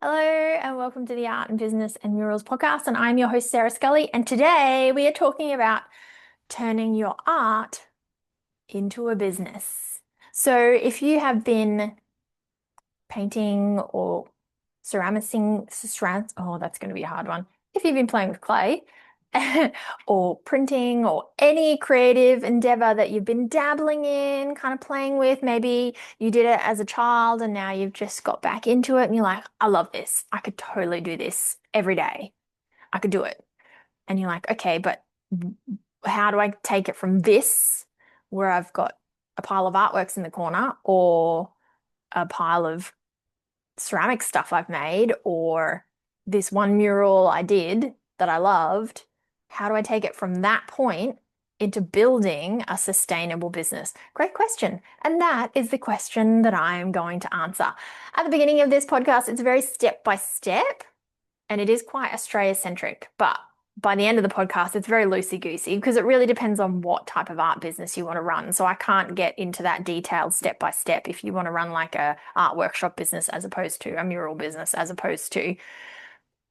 Hello and welcome to the Art and Business and Murals podcast. And I'm your host, Sarah Scully. And today we are talking about turning your art into a business. So if you have been painting or oh, that's going to be a hard one. If you've been playing with clay or printing or any creative endeavor that you've been dabbling in, kind of playing with, maybe you did it as a child and now you've just got back into it and you're like, I love this. I could totally do this every day. I could do it. And you're like, okay, but how do I take it from this, where I've got a pile of artworks in the corner or a pile of ceramic stuff I've made or this one mural I did that I loved, how do I take it from that point into building a sustainable business? Great question. And that is the question that I am going to answer. At the beginning of this podcast, it's very step by step and it is quite Australia centric, but by the end of the podcast, it's very loosey-goosey because it really depends on what type of art business you want to run. So I can't get into that detailed step by step if you want to run like a art workshop business as opposed to a mural business, as opposed to,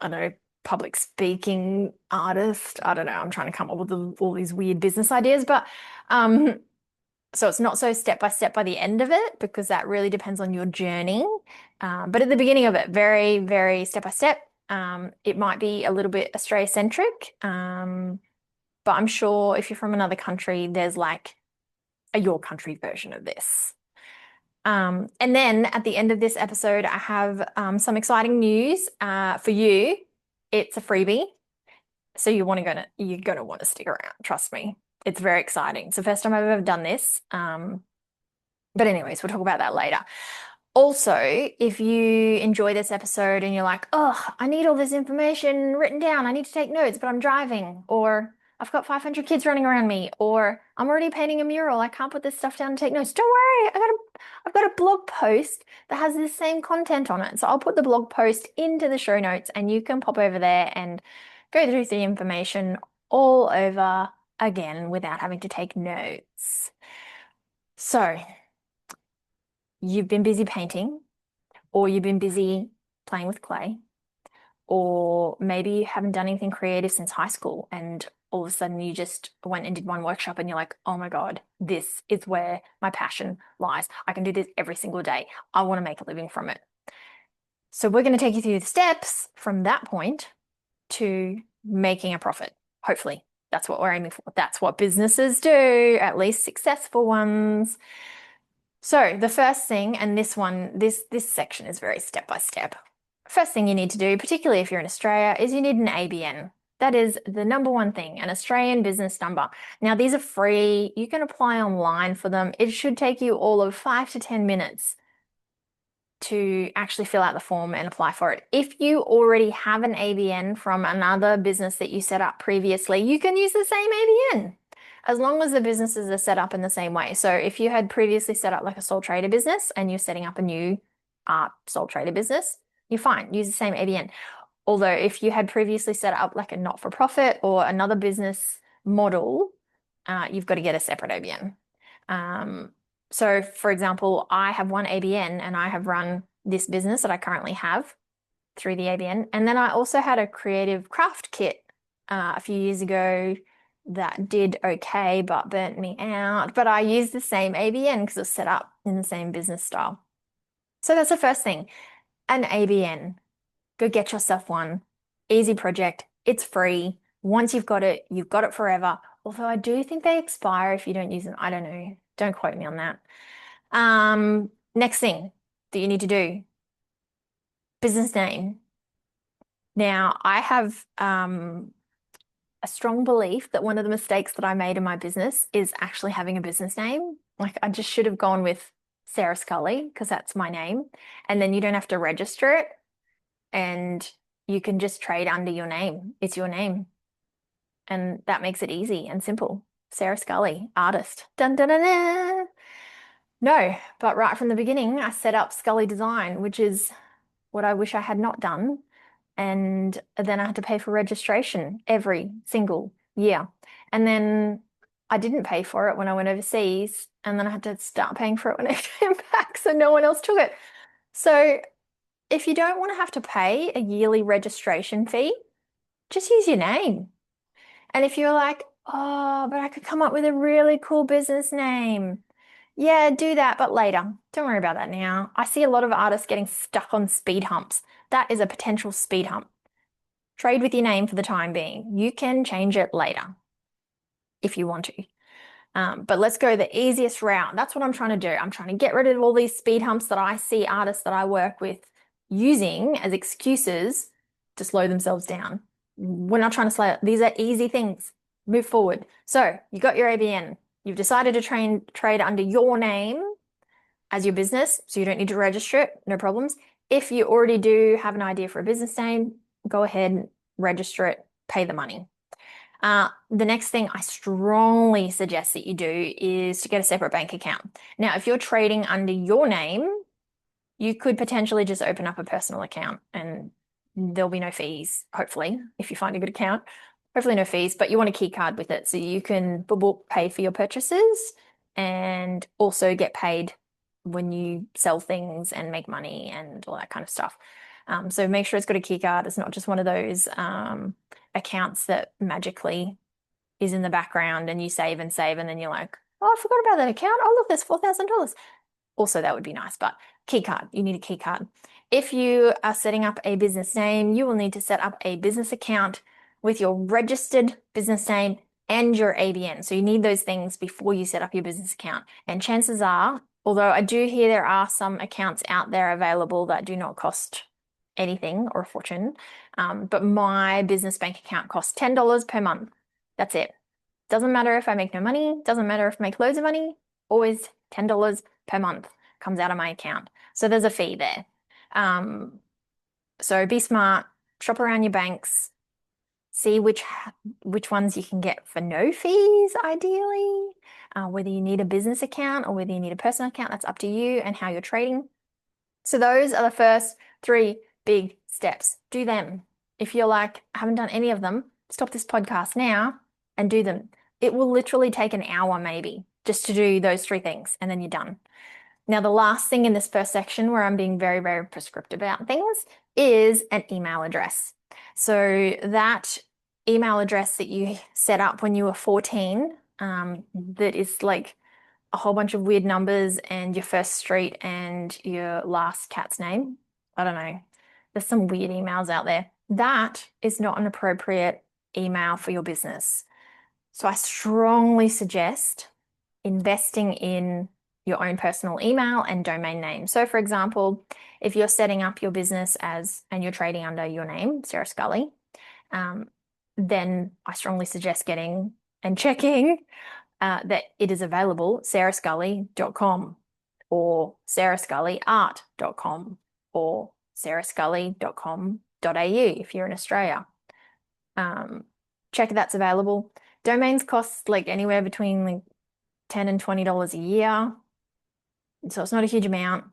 I don't know, public speaking artist. I don't know. I'm trying to come up with all these weird business ideas, but um, so it's not so step by step by the end of it because that really depends on your journey. But at the beginning of it, very, very step by step. It might be a little bit Australia centric, but I'm sure if you're from another country, there's like a your country version of this. And then at the end of this episode, I have some exciting news for you. It's a freebie, so you're gonna want to stick around. Trust me, it's very exciting. It's the first time I've ever done this. But anyways, we'll talk about that later. Also, if you enjoy this episode and you're like, oh, I need all this information written down, I need to take notes, but I'm driving, or I've got 500 kids running around me, or I'm already painting a mural, I can't put this stuff down and take notes. Don't worry, I've got a blog post that has the same content on it. So I'll put the blog post into the show notes and you can pop over there and go through the information all over again without having to take notes. So, you've been busy painting, or you've been busy playing with clay, or maybe you haven't done anything creative since high school and all of a sudden you just went and did one workshop and you're like, oh my God, this is where my passion lies. I can do this every single day. I want to make a living from it. So we're going to take you through the steps from that point to making a profit. Hopefully, that's what we're aiming for. That's what businesses do, at least successful ones. So the first thing, and this section is very step by step. First thing you need to do, particularly if you're in Australia, is you need an ABN. That is the number one thing, an Australian business number. Now, these are free. You can apply online for them. It should take you all of 5 to 10 minutes to actually fill out the form and apply for it. If you already have an ABN from another business that you set up previously, you can use the same ABN as long as the businesses are set up in the same way. So if you had previously set up like a sole trader business and you're setting up a new art sole trader business, you're fine. Use the same ABN. Although if you had previously set up like a not-for-profit or another business model, you've got to get a separate ABN. So for example, I have one ABN and I have run this business that I currently have through the ABN. And then I also had a creative craft kit a few years ago that did okay, but burnt me out. But I used the same ABN because it was set up in the same business style. So that's the first thing, an ABN. Go get yourself one. Easy project. It's free. Once you've got it forever. Although I do think they expire if you don't use them. I don't know. Don't quote me on that. Next thing that you need to do, business name. Now, I have a strong belief that one of the mistakes that I made in my business is actually having a business name. Like I just should have gone with Sarah Scully because that's my name. And then you don't have to register it and you can just trade under your name. It's your name. And that makes it easy and simple. Sarah Scully, artist. Dun, dun, dun, dun. No, but right from the beginning, I set up Scully Design, which is what I wish I had not done. And then I had to pay for registration every single year. And then I didn't pay for it when I went overseas. And then I had to start paying for it when I came back. So no one else took it. So if you don't want to have to pay a yearly registration fee, just use your name. And if you're like, oh, but I could come up with a really cool business name. Yeah, do that, but later. Don't worry about that now. I see a lot of artists getting stuck on speed humps. That is a potential speed hump. Trade with your name for the time being. You can change it later if you want to. But let's go the easiest route. That's what I'm trying to do. I'm trying to get rid of all these speed humps that I see artists that I work with using as excuses to slow themselves down. We're not trying to slow. These are easy things. Move forward. So you got your ABN. You've decided to trade under your name as your business, so you don't need to register it. No problems. If you already do have an idea for a business name, go ahead, register it, pay the money. The next thing I strongly suggest that you do is to get a separate bank account. Now, if you're trading under your name, you could potentially just open up a personal account and there'll be no fees, hopefully, if you find a good account. Hopefully no fees, but you want a key card with it so you can pay for your purchases and also get paid when you sell things and make money and all that kind of stuff. So make sure it's got a key card. It's not just one of those accounts that magically is in the background and you save and save and then you're like, oh, I forgot about that account. Oh, look, there's $4,000. Also, that would be nice, but key card, you need a key card. If you are setting up a business name, you will need to set up a business account with your registered business name and your ABN. So you need those things before you set up your business account. And chances are, although I do hear there are some accounts out there available that do not cost anything or a fortune, but my business bank account costs $10 per month. That's it. Doesn't matter if I make no money, doesn't matter if I make loads of money, always $10 per month comes out of my account. So there's a fee there. So be smart, shop around your banks, see which ones you can get for no fees, ideally. Whether you need a business account or whether you need a personal account, that's up to you and how you're trading. So those are the first 3 big steps. Do them. If you're like, I haven't done any of them, stop this podcast now and do them. It will literally take an hour maybe just to do those 3 things and then you're done. Now, the last thing in this first section where I'm being very, very prescriptive about things is an email address. So that email address that you set up when you were 14, that is like a whole bunch of weird numbers and your first street and your last cat's name. I don't know. There's some weird emails out there. That is not an appropriate email for your business. So I strongly suggest investing in your own personal email and domain name. So for example, if you're setting up your business and you're trading under your name, Sarah Scully, then I strongly suggest getting and checking that it is available sarahscully.com or sarahscullyart.com or sarahscully.com.au if you're in Australia. Check if that's available. Domains cost like anywhere between like $10 and $20 a year. So it's not a huge amount.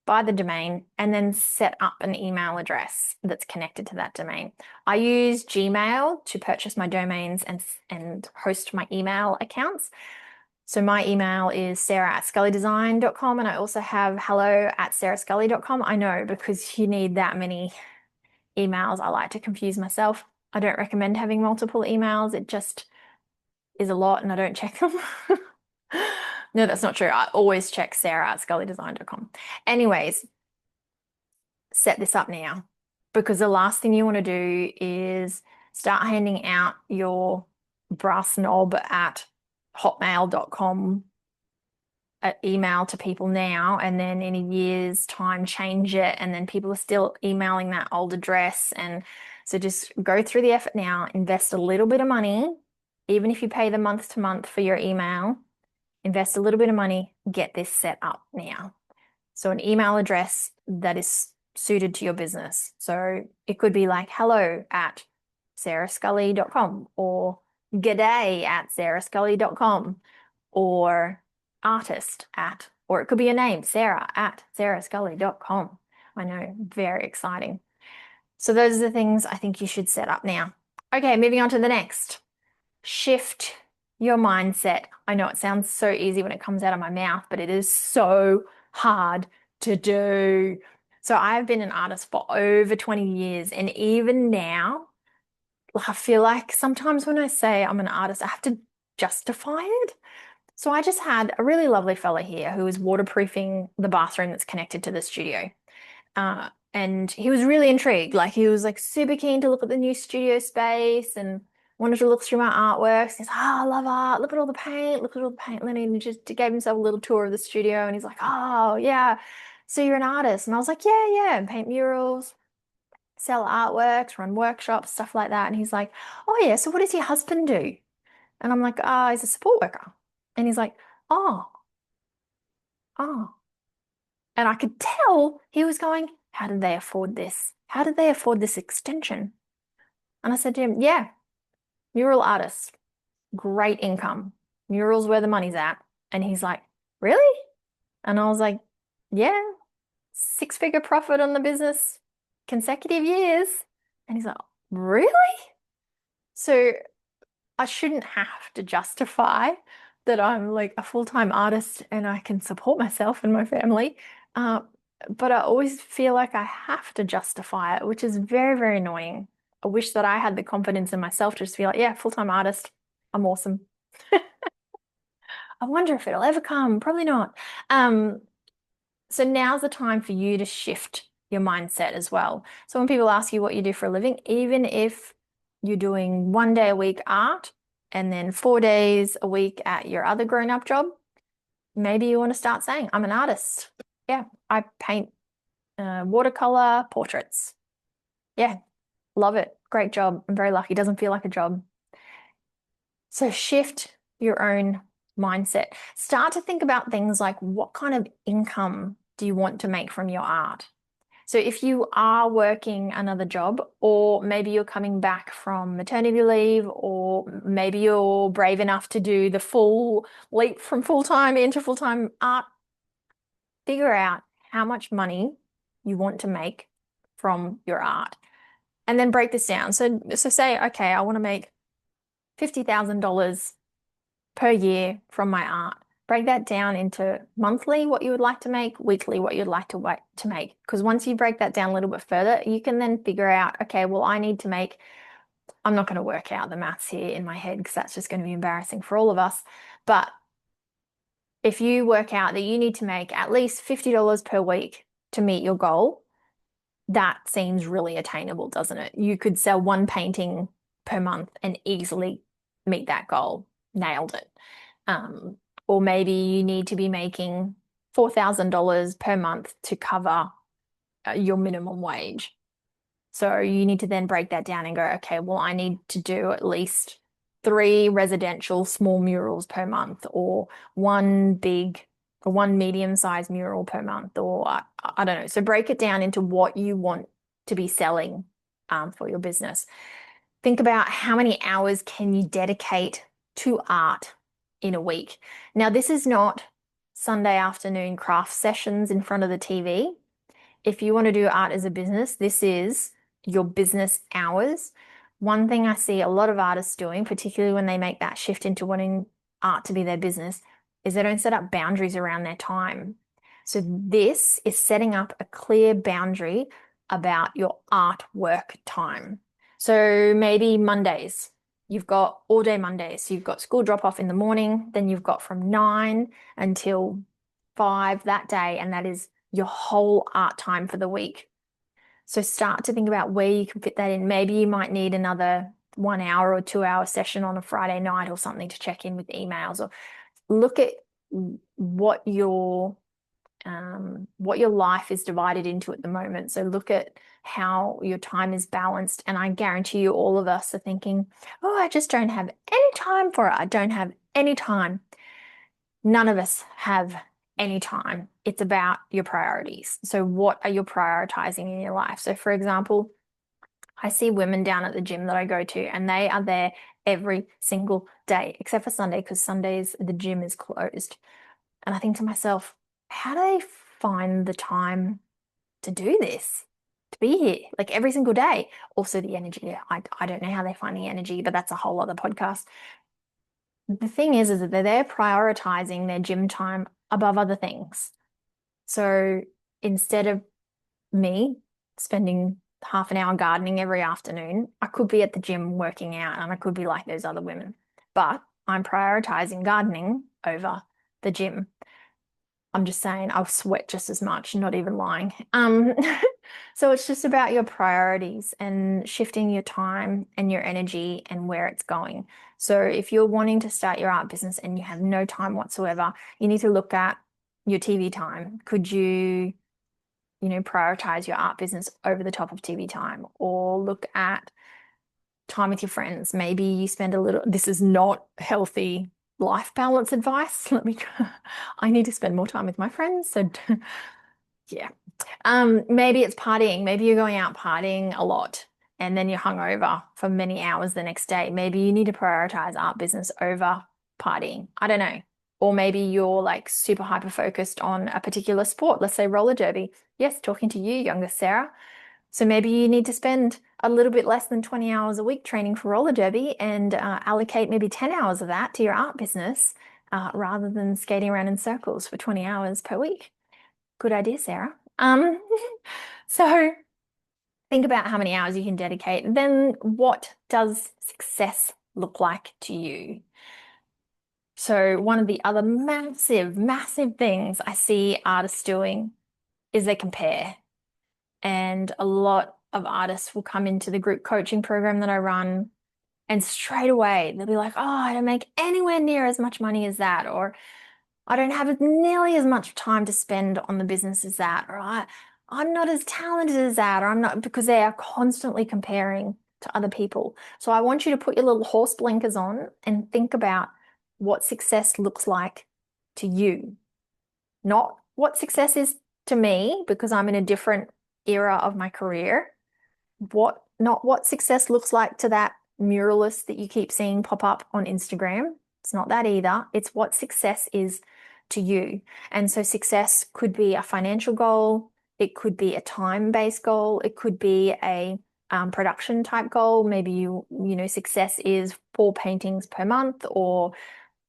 Buy the domain and then set up an email address that's connected to that domain. I use Gmail to purchase my domains and host my email accounts. So my email is sarah@scullydesign.com and I also have hello@sarahscully.com. I know because you need that many emails. I like to confuse myself. I don't recommend having multiple emails. It just is a lot and I don't check them. No, that's not true. I always check sarah@scullydesign.com. Anyways, set this up now because the last thing you want to do is start handing out your brassnob@hotmail.com email to people now and then in a year's time change it and then people are still emailing that old address. And so just go through the effort now, invest a little bit of money, even if you pay the month to month for your email. Invest a little bit of money, get this set up now. So an email address that is suited to your business. So it could be like hello@sarahscully.com or g'day@sarahscully.com or or it could be a name, sarah@sarahscully.com. I know, very exciting. So those are the things I think you should set up now. Okay, moving on to the next. Shift your mindset. I know it sounds so easy when it comes out of my mouth, but it is so hard to do. So I've been an artist for over 20 years. And even now, I feel like sometimes when I say I'm an artist, I have to justify it. So I just had a really lovely fella here who was waterproofing the bathroom that's connected to the studio. And he was really intrigued. Like he was like super keen to look at the new studio space and wanted to look through my artworks. He's like, oh, I love art. Look at all the paint. Look at all the paint. And he just gave himself a little tour of the studio. And he's like, oh, yeah. So you're an artist. And I was like, yeah, yeah. And paint murals, sell artworks, run workshops, stuff like that. And he's like, oh, yeah. So what does your husband do? And I'm like, oh, he's a support worker. And he's like, oh, oh. And I could tell he was going, how did they afford this? How did they afford this extension? And I said to him, yeah, mural artists, great income. Murals where the money's at. And he's like, really? And I was like, yeah, six-figure profit on the business, consecutive years. And he's like, really? So I shouldn't have to justify that I'm like a full-time artist and I can support myself and my family. Uh, but I always feel like I have to justify it, which is very, very annoying. I wish that I had the confidence in myself to just be like, yeah, full-time artist, I'm awesome. I wonder if it'll ever come. Probably not. Um, so now's the time for you to shift your mindset as well. So when people ask you what you do for a living, even if you're doing 1 day a week art and then 4 days a week at your other grown-up job, maybe you want to start saying, I'm an artist. Yeah, I paint watercolor portraits. Yeah, love it. Great job. I'm very lucky. Doesn't feel like a job. So shift your own mindset. Start to think about things like what kind of income do you want to make from your art? So if you are working another job, or maybe you're coming back from maternity leave, or maybe you're brave enough to do the full leap from full-time into full-time art, figure out how much money you want to make from your art. And then break this down. So say, okay, I want to make $50,000 per year from my art. Break that down into monthly, what you would like to make, weekly, what you'd like to make. Because once you break that down a little bit further, you can then figure out, okay, well, I need to make, I'm not going to work out the maths here in my head because that's just going to be embarrassing for all of us. But if you work out that you need to make at least $50 per week to meet your goal, that seems really attainable, doesn't it? You could sell one painting per month and easily meet that goal. Nailed it. Um, or maybe you need to be making $4,000 per month to cover your minimum wage. So you need to then break that down and go, okay, well, I need to do at least 3 residential small murals per month, or one big or one medium-sized mural per month, or I don't know. So break it down into what you want to be selling for your business. Think about how many hours can you dedicate to art in a week. Now, this is not Sunday afternoon craft sessions in front of the TV. If you want to do art as a business, this is your business hours. One thing I see a lot of artists doing, particularly when they make that shift into wanting art to be their business, is they don't set up boundaries around their time. So this is setting up a clear boundary about your artwork time. So maybe Mondays, you've got all day Mondays. So you've got school drop off in the morning, then you've got from 9 until 5 that day, and that is your whole art time for the week. So start to think about where you can fit that in. Maybe you might need another 1 hour or 2 hour session on a Friday night or something to check in with emails, or look at what your life is divided into at the moment. So look at how your time is balanced. And I guarantee you, all of us are thinking, oh, I just don't have any time for it. I don't have any time. None of us have any time. It's about your priorities. So what are you prioritizing in your life? So for example, I see women down at the gym that I go to, and they are there every single day, except for Sunday, because Sundays the gym is closed. And I think to myself, how do they find the time to do this, to be here, like every single day? Also, the energy. I don't know how they find the energy, but that's a whole other podcast. The thing is that they're prioritizing their gym time above other things. So instead of me spending half an hour gardening every afternoon. I could be at the gym working out and I could be like those other women, but I'm prioritizing gardening over the gym. I'm just saying I'll sweat just as much, not even lying. So it's just about your priorities and shifting your time and your energy and where it's going. So if you're wanting to start your art business and you have no time whatsoever, you need to look at your TV time. Could you prioritize your art business over the top of TV time, or look at time with your friends? Maybe you spend a little, this is not healthy life balance advice. I need to spend more time with my friends. So yeah. Maybe it's partying. Maybe you're going out partying a lot and then you're hungover for many hours the next day. Maybe you need to prioritize art business over partying. I don't know. Or maybe you're like super hyper focused on a particular sport, let's say roller derby. Yes, talking to you, younger Sarah. So maybe you need to spend a little bit less than 20 hours a week training for roller derby and allocate maybe 10 hours of that to your art business rather than skating around in circles for 20 hours per week. Good idea, Sarah. So think about how many hours you can dedicate. Then what does success look like to you? So one of the other massive, massive things I see artists doing is they compare. And a lot of artists will come into the group coaching program that I run, and straight away they'll be like, oh, I don't make anywhere near as much money as that, or I don't have nearly as much time to spend on the business as that, or I'm not as talented as that, or I'm not, because they are constantly comparing to other people. So I want you to put your little horse blinkers on and think about what success looks like to you, not what success is to me, because I'm in a different era of my career. Not what success looks like to that muralist that you keep seeing pop up on Instagram. It's not that either. It's what success is to you. And so success could be a financial goal. It could be a time-based goal. It could be a production type goal. Maybe success is 4 paintings per month, or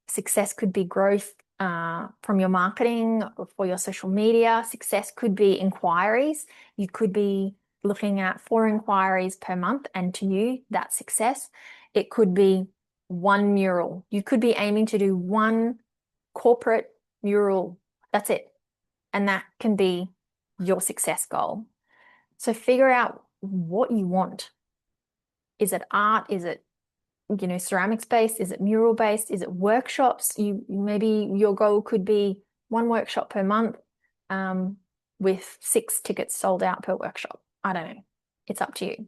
success could be growth from your marketing or for your social media. Success could be inquiries. You could be looking at 4 inquiries per month, and to you, that's success. It could be one mural. You could be aiming to do one corporate mural. That's it. And that can be your success goal. So figure out what you want. Is it art? Is it ceramics based? Is it mural based? Is it workshops? Maybe your goal could be one workshop per month, with 6 tickets sold out per workshop. I don't know. It's up to you.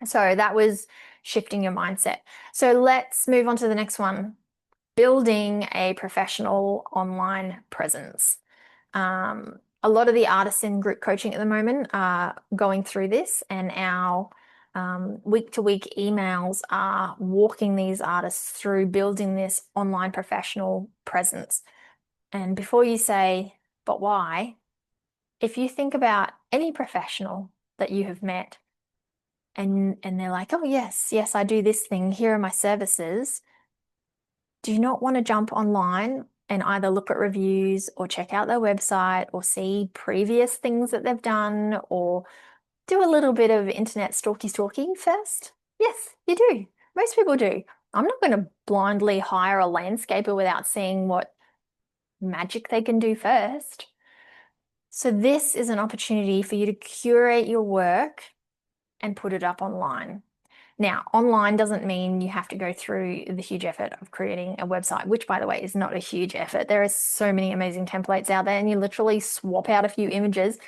So that was shifting your mindset. So let's move on to the next one. Building a professional online presence. A lot of the artists in group coaching at the moment are going through this, and our week-to-week emails are walking these artists through building this online professional presence. And before you say, but why? If you think about any professional that you have met and they're like, oh, yes, I do this thing. Here are my services. Do you not want to jump online and either look at reviews or check out their website or see previous things that they've done, or do a little bit of internet stalky first? Yes, you do. Most people do. I'm not going to blindly hire a landscaper without seeing what magic they can do first. So this is an opportunity for you to curate your work and put it up online. Now, online doesn't mean you have to go through the huge effort of creating a website, which, by the way, is not a huge effort. There are so many amazing templates out there, and you literally swap out a few images,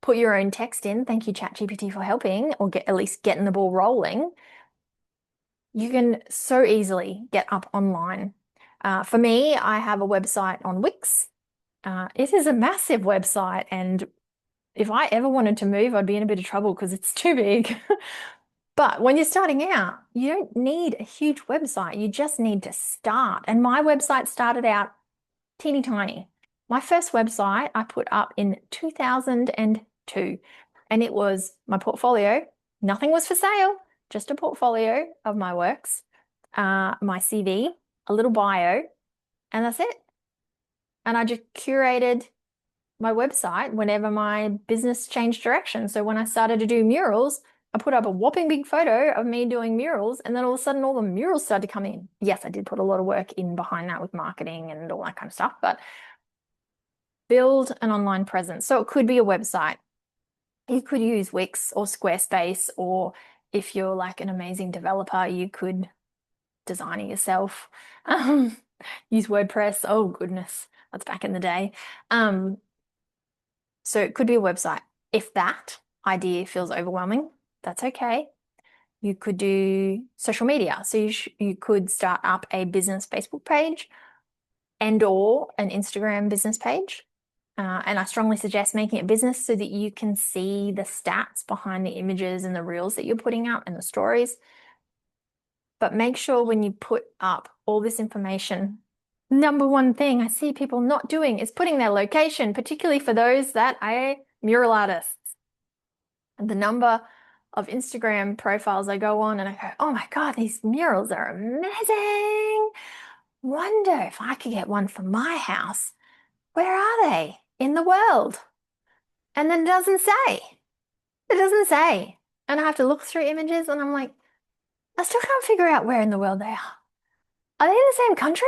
put your own text in. Thank you, ChatGPT, for helping, or at least getting the ball rolling. You can so easily get up online. For me, I have a website on Wix. It is a massive website, and if I ever wanted to move, I'd be in a bit of trouble because it's too big. But when you're starting out, you don't need a huge website. You just need to start. And my website started out teeny tiny. My first website I put up in 2002, and it was my portfolio. Nothing was for sale, just a portfolio of my works, my CV, a little bio, and that's it. And I just curated my website whenever my business changed direction. So when I started to do murals, I put up a whopping big photo of me doing murals, and then all of a sudden all the murals started to come in. Yes, I did put a lot of work in behind that with marketing and all that kind of stuff, but build an online presence. So it could be a website. You could use Wix or Squarespace, or if you're like an amazing developer, you could design it yourself. Use WordPress. Oh goodness, that's back in the day. So it could be a website. If that idea feels overwhelming, that's okay. You could do social media. So you could start up a business Facebook page and or an Instagram business page. And I strongly suggest making it business so that you can see the stats behind the images and the reels that you're putting out and the stories. But make sure when you put up all this information, number one thing I see people not doing is putting their location, particularly for those that are mural artists. And the number of Instagram profiles I go on and I go, oh my God, these murals are amazing. Wonder if I could get one for my house. Where are they in the world? And then it doesn't say. It doesn't say. And I have to look through images and I'm like, I still can't figure out where in the world they are. Are they in the same country?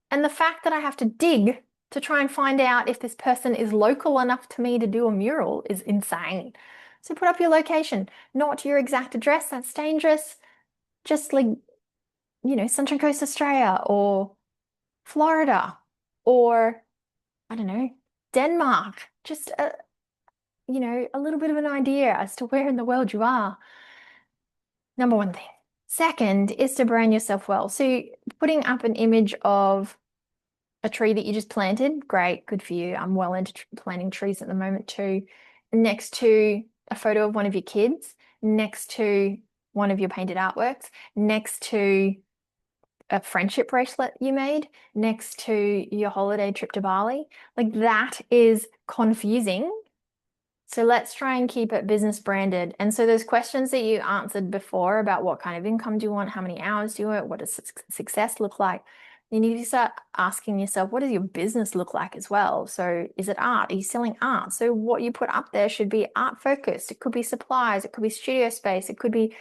And the fact that I have to dig to try and find out if this person is local enough to me to do a mural is insane. So put up your location, not your exact address. That's dangerous. Just like, Sunshine Coast, Australia, or Florida, or I don't know, Denmark. Just a little bit of an idea as to where in the world you are. Number one thing. Second is to brand yourself well. So putting up an image of a tree that you just planted, great, good for you. I'm well into planting trees at the moment too. Next to a photo of one of your kids, next to one of your painted artworks, next to a friendship bracelet you made, next to your holiday trip to Bali. Like that is confusing. So let's try and keep it business branded. And so those questions that you answered before about what kind of income do you want, how many hours do you want, what does success look like? You need to start asking yourself, what does your business look like as well? So is it art? Are you selling art? So what you put up there should be art focused. It could be supplies, it could be studio space, it could be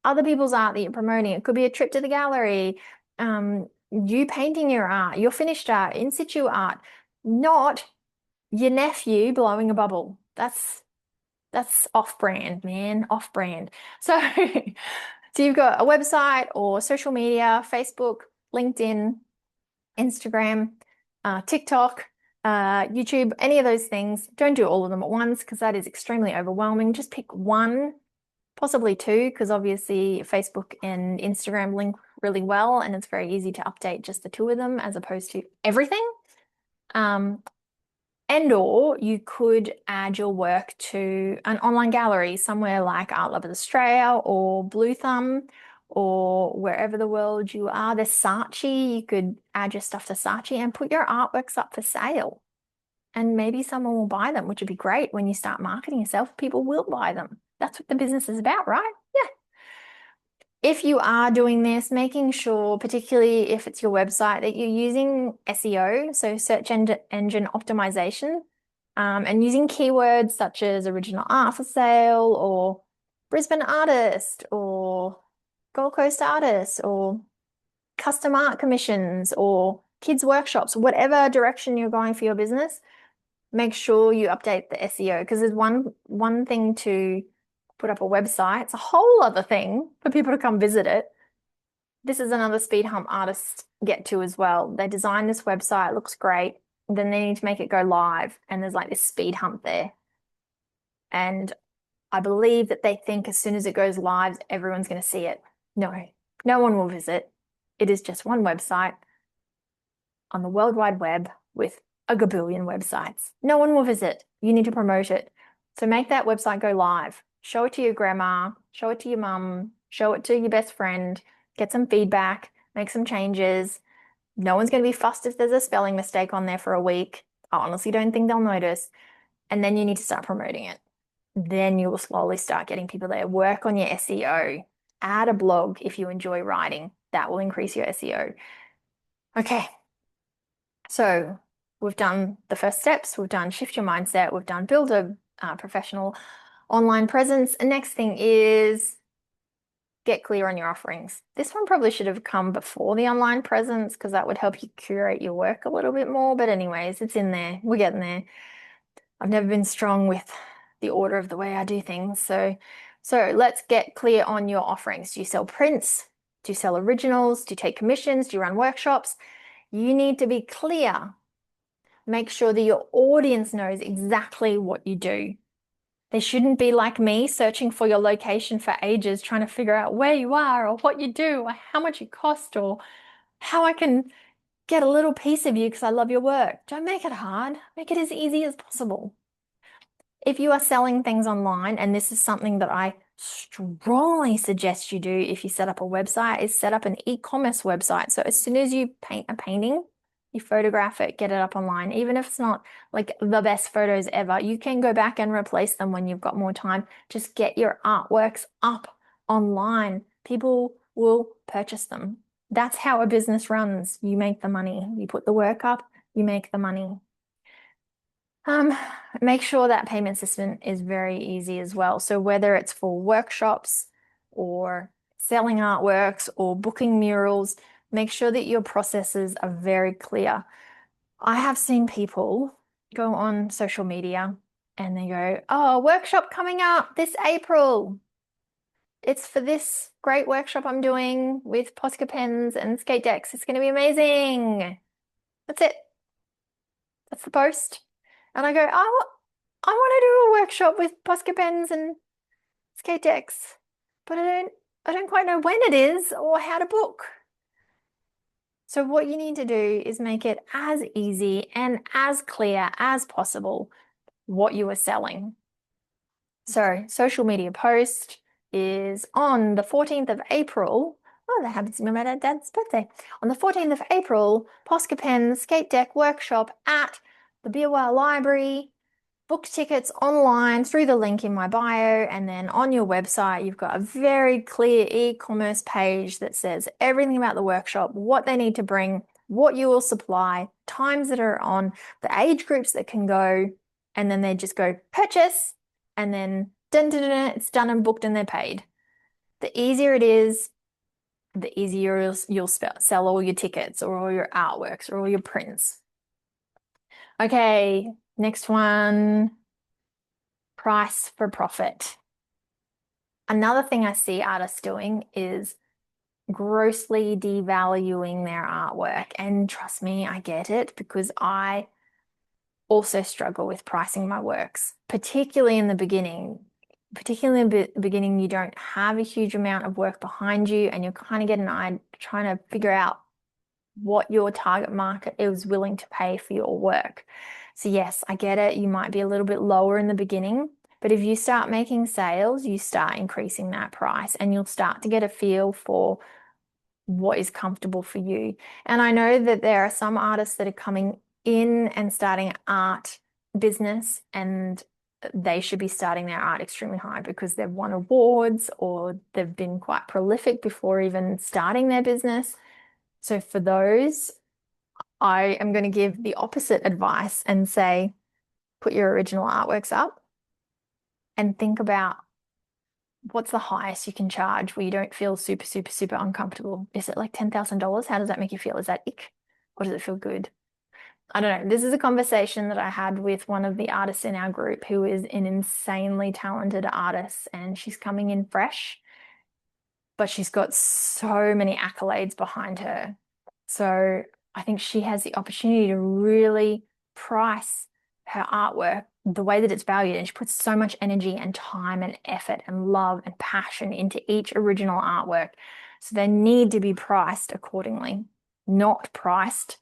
other people's art that you're promoting. It could be a trip to the gallery, you painting your art, your finished art, in situ art, not your nephew blowing a bubble. That's off-brand, man, off-brand. So, so you've got a website or social media, Facebook, LinkedIn, Instagram, TikTok, YouTube, any of those things. Don't do all of them at once because that is extremely overwhelming. Just pick one, possibly two, because obviously Facebook and Instagram link really well, and it's very easy to update just the two of them as opposed to everything. And or you could add your work to an online gallery somewhere like Art Lovers Australia or Blue Thumb or wherever the world you are. There's Saatchi. You could add your stuff to Saatchi and put your artworks up for sale. And maybe someone will buy them, which would be great when you start marketing yourself. People will buy them. That's what the business is about, right? Yeah. If you are doing this, making sure, particularly if it's your website, that you're using SEO, so search engine optimization, and using keywords such as original art for sale or Brisbane artist or Gold Coast artist or custom art commissions or kids workshops, whatever direction you're going for your business, make sure you update the SEO because there's one thing to put up a website. It's a whole other thing for people to come visit it. This is another speed hump artists get to as well. They design this website, it looks great. Then they need to make it go live. And there's like this speed hump there. And I believe that they think as soon as it goes live, everyone's going to see it. No, no one will visit. It is just one website on the World Wide Web with a gabillion websites. No one will visit. You need to promote it. So make that website go live. Show it to your grandma, show it to your mum, show it to your best friend, get some feedback, make some changes. No one's going to be fussed if there's a spelling mistake on there for a week. I honestly don't think they'll notice. And then you need to start promoting it. Then you will slowly start getting people there. Work on your SEO. Add a blog if you enjoy writing. That will increase your SEO. Okay. So We've done the first steps, we've done shift your mindset, we've done build a professional online presence. And next thing is get clear on your offerings. This one probably should have come before the online presence because that would help you curate your work a little bit more. But anyways, it's in there. We're getting there. I've never been strong with the order of the way I do things. So let's get clear on your offerings. Do you sell prints? Do you sell originals? Do you take commissions? Do you run workshops? You need to be clear. Make sure that your audience knows exactly what you do. They shouldn't be like me searching for your location for ages, trying to figure out where you are or what you do or how much you cost or how I can get a little piece of you because I love your work. Don't make it hard. Make it as easy as possible. If you are selling things online, and this is something that I strongly suggest you do if you set up a website, is set up an e-commerce website. So as soon as you paint a painting, you photograph it, get it up online. Even if it's not like the best photos ever, you can go back and replace them when you've got more time. Just get your artworks up online. People will purchase them. That's how a business runs. You make the money. You put the work up, you make the money. Make sure that payment system is very easy as well. So whether it's for workshops or selling artworks or booking murals, make sure that your processes are very clear. I have seen people go on social media and they go, oh, workshop coming up this April. It's for this great workshop I'm doing with Posca pens and skate decks. It's going to be amazing. That's it. That's the post. And I go, oh, I want to do a workshop with Posca pens and skate decks, but I don't quite know when it is or how to book. So what you need to do is make it as easy and as clear as possible what you are selling. So social media post is on the 14th of April. Oh, that happens to be my dad's birthday. On the 14th of April, Posca Pen Skate Deck Workshop at the Beerwah Library. Book tickets online through the link in my bio, and then on your website, you've got a very clear e-commerce page that says everything about the workshop, what they need to bring, what you will supply, times that are on, the age groups that can go, and then they just go purchase, and then dun, dun, dun, dun, it's done and booked and they're paid. The easier it is, the easier you'll sell all your tickets or all your artworks or all your prints. Okay, next one, price for profit. Another thing I see artists doing is grossly devaluing their artwork. And trust me, I get it because I also struggle with pricing my works, particularly in the beginning. Particularly in the beginning, you don't have a huge amount of work behind you and you're kind of getting an eye trying to figure out what your target market is willing to pay for your work. So yes, I get it. You might be a little bit lower in the beginning, but if you start making sales, you start increasing that price and you'll start to get a feel for what is comfortable for you. And I know that there are some artists that are coming in and starting art business and they should be starting their art extremely high because they've won awards or they've been quite prolific before even starting their business. So for those, I am going to give the opposite advice and say, put your original artworks up and think about what's the highest you can charge where you don't feel super, super, super uncomfortable. Is it like $10,000? How does that make you feel? Is that ick? Or does it feel good? I don't know. This is a conversation that I had with one of the artists in our group who is an insanely talented artist and she's coming in fresh, but she's got so many accolades behind her. So I think she has the opportunity to really price her artwork the way that it's valued. And she puts so much energy and time and effort and love and passion into each original artwork. So they need to be priced accordingly, not priced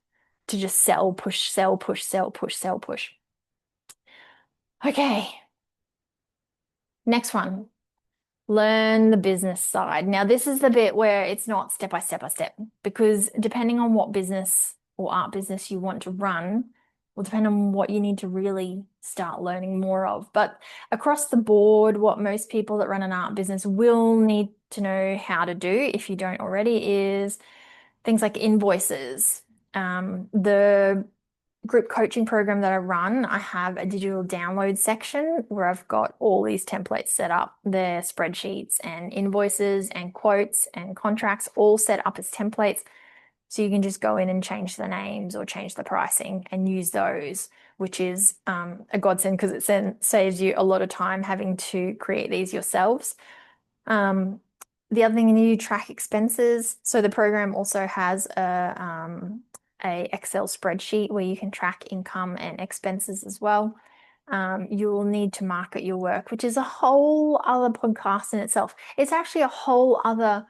to just sell, push, sell, push, sell, push, sell, push. Okay. Next one. Learn the business side. Now, this is the bit where it's not step by step by step, because depending on what business or art business you want to run will depend on what you need to really start learning more of. But across the board, what most people that run an art business will need to know how to do, if you don't already, is things like invoices, the group coaching program that I run, I have a digital download section where I've got all these templates set up. They're spreadsheets and invoices and quotes and contracts all set up as templates. So you can just go in and change the names or change the pricing and use those, which is a godsend because it then saves you a lot of time having to create these yourselves. The other thing you need to track expenses. So the program also has a Excel spreadsheet where you can track income and expenses as well. You will need to market your work, which is a whole other podcast in itself. It's actually a whole other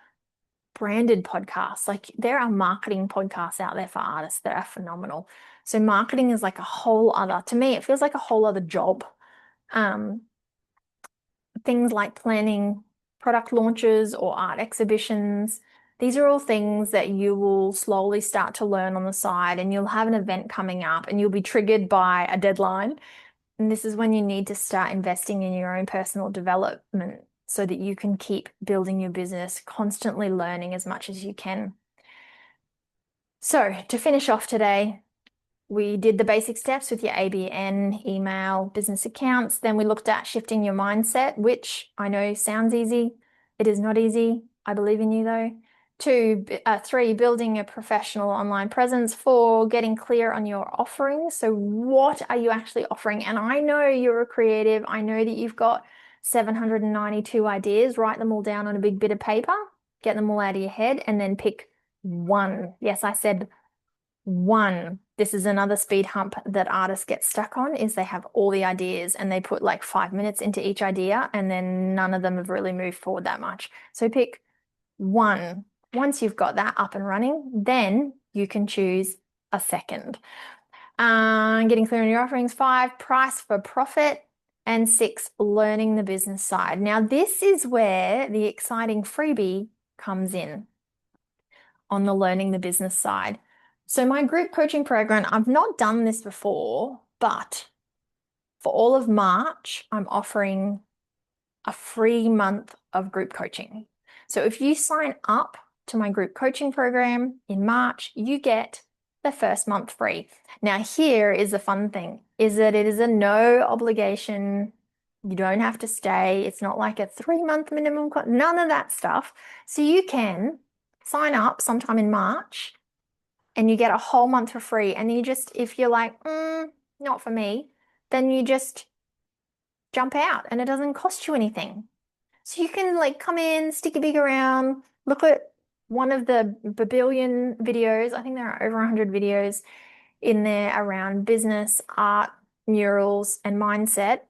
branded podcast. Like there are marketing podcasts out there for artists that are phenomenal. So marketing is like a whole other, to me, it feels like a whole other job. Things like planning product launches or art exhibitions. These are all things that you will slowly start to learn on the side, and you'll have an event coming up and you'll be triggered by a deadline. And this is when you need to start investing in your own personal development so that you can keep building your business, constantly learning as much as you can. So to finish off today, we did the basic steps with your ABN, email, business accounts. Then we looked at shifting your mindset, which I know sounds easy. It is not easy. I believe in you though. 3, building a professional online presence. 4, getting clear on your offerings. So what are you actually offering? And I know you're a creative. I know that you've got 792 ideas. Write them all down on a big bit of paper. Get them all out of your head and then pick one. Yes, I said one. This is another speed hump that artists get stuck on is they have all the ideas and they put like 5 minutes into each idea and then none of them have really moved forward that much. So pick one. Once you've got that up and running, then you can choose a second. Getting clear on your offerings. 5, price for profit. And 6, learning the business side. Now, this is where the exciting freebie comes in on the learning the business side. So my group coaching program, I've not done this before, but for all of March, I'm offering a free month of group coaching. So if you sign up to my group coaching program in March, you get the first month free. Now, here is the fun thing, is that it is a no obligation. You don't have to stay. It's not like a 3-month minimum, none of that stuff. So you can sign up sometime in March and you get a whole month for free. And you just, if you're like, not for me, then you just jump out and it doesn't cost you anything. So you can like come in, stick a beak around, look at one of the babillion videos. I think there are over 100 videos in there around business, art, murals, and mindset.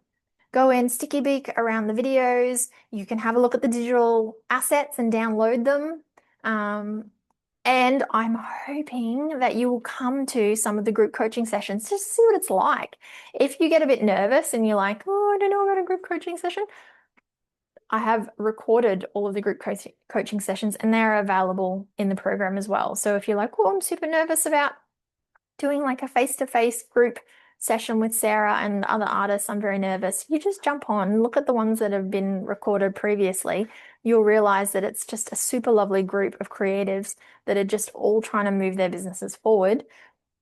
Go in, stick your beak around the videos. You can have a look at the digital assets and download them. And I'm hoping that you will come to some of the group coaching sessions just to see what it's like. If you get a bit nervous and you're like, oh, I don't know about a group coaching session, I have recorded all of the group coaching sessions and they're available in the program as well. So if you're like, oh, I'm super nervous about doing like a face-to-face group session with Sarah and other artists, I'm very nervous. You just jump on, look at the ones that have been recorded previously. You'll realize that it's just a super lovely group of creatives that are just all trying to move their businesses forward.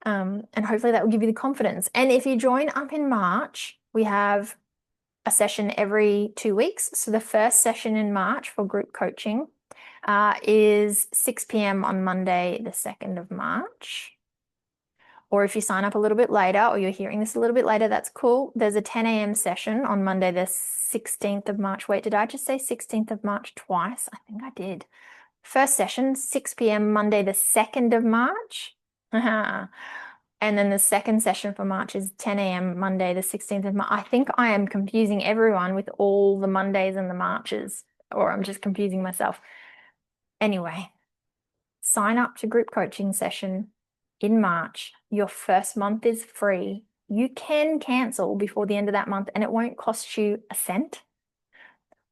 And hopefully that will give you the confidence. And if you join up in March, we have a session every 2 weeks. So the first session in March for group coaching is 6 p.m. on Monday, the 2nd of March. Or if you sign up a little bit later or you're hearing this a little bit later, that's cool. There's a 10 a.m. session on Monday, the 16th of March. Wait, did I just say 16th of March twice? I think I did. First session, 6 p.m. Monday, the 2nd of March. And then the second session for March is 10 a.m. Monday, the 16th of March. I think I am confusing everyone with all the Mondays and the Marches, or I'm just confusing myself. Anyway, sign up to group coaching session in March. Your first month is free. You can cancel before the end of that month and it won't cost you a cent.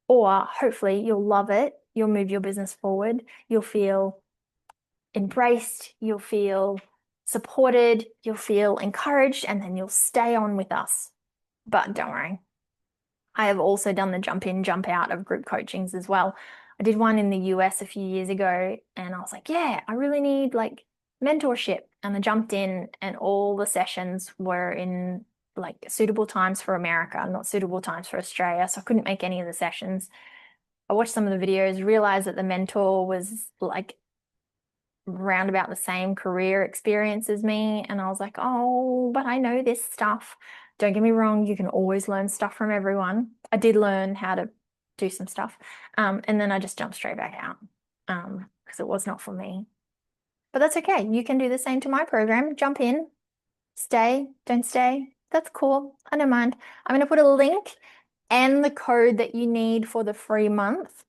Or hopefully you'll love it. You'll move your business forward. You'll feel embraced. You'll feel supported. You'll feel encouraged and then you'll stay on with us. But don't worry. I have also done the jump in, jump out of group coachings as well. I did one in the US a few years ago and I was like, yeah, I really need like mentorship, and I jumped in, and all the sessions were in like suitable times for America, not suitable times for Australia. So I couldn't make any of the sessions. I watched some of the videos, realized that the mentor was like round about the same career experience as me. And I was like, oh, but I know this stuff. Don't get me wrong, you can always learn stuff from everyone. I did learn how to do some stuff. And then I just jumped straight back out because it was not for me. But that's okay. You can do the same to my program. Jump in, stay, don't stay. That's cool. I don't mind. I'm going to put a link and the code that you need for the free month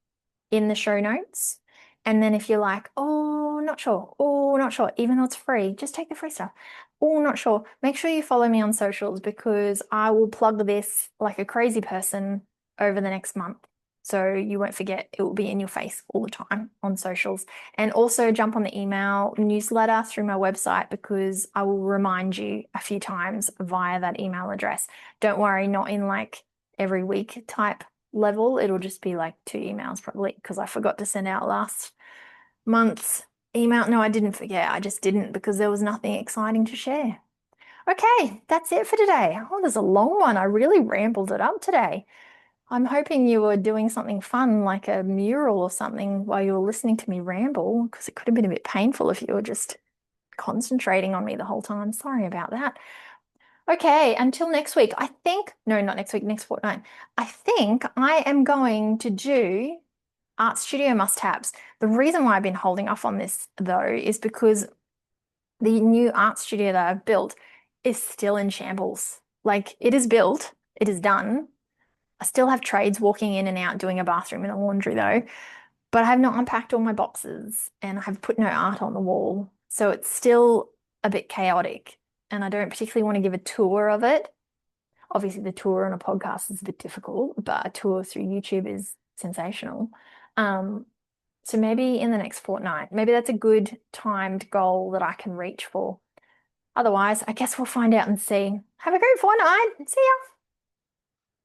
in the show notes. And then if you're like, oh, not sure, even though it's free, just take the free stuff. Oh, not sure. Make sure you follow me on socials because I will plug this like a crazy person over the next month. So you won't forget, it will be in your face all the time on socials. And also jump on the email newsletter through my website because I will remind you a few times via that email address. Don't worry, not in like every week type level. It'll just be like 2 emails probably because I forgot to send out last month's email. No, I didn't forget. I just didn't because there was nothing exciting to share. Okay, that's it for today. Oh, there's a long one. I really rambled it up today. I'm hoping you were doing something fun like a mural or something while you were listening to me ramble because it could have been a bit painful if you were just concentrating on me the whole time. Sorry about that. Okay, until next week. I think, no, not next week, next fortnight. I think I am going to do Art Studio must-haves. The reason why I've been holding off on this though is because the new art studio that I've built is still in shambles. Like it is built, it is done. I still have trades walking in and out doing a bathroom and a laundry though, but I have not unpacked all my boxes and I have put no art on the wall. So it's still a bit chaotic and I don't particularly want to give a tour of it. Obviously, the tour on a podcast is a bit difficult, but a tour through YouTube is sensational. Um, so maybe in the next fortnight, maybe that's a good timed goal that I can reach for. Otherwise, I guess we'll find out and see. Have a great fortnight. See ya.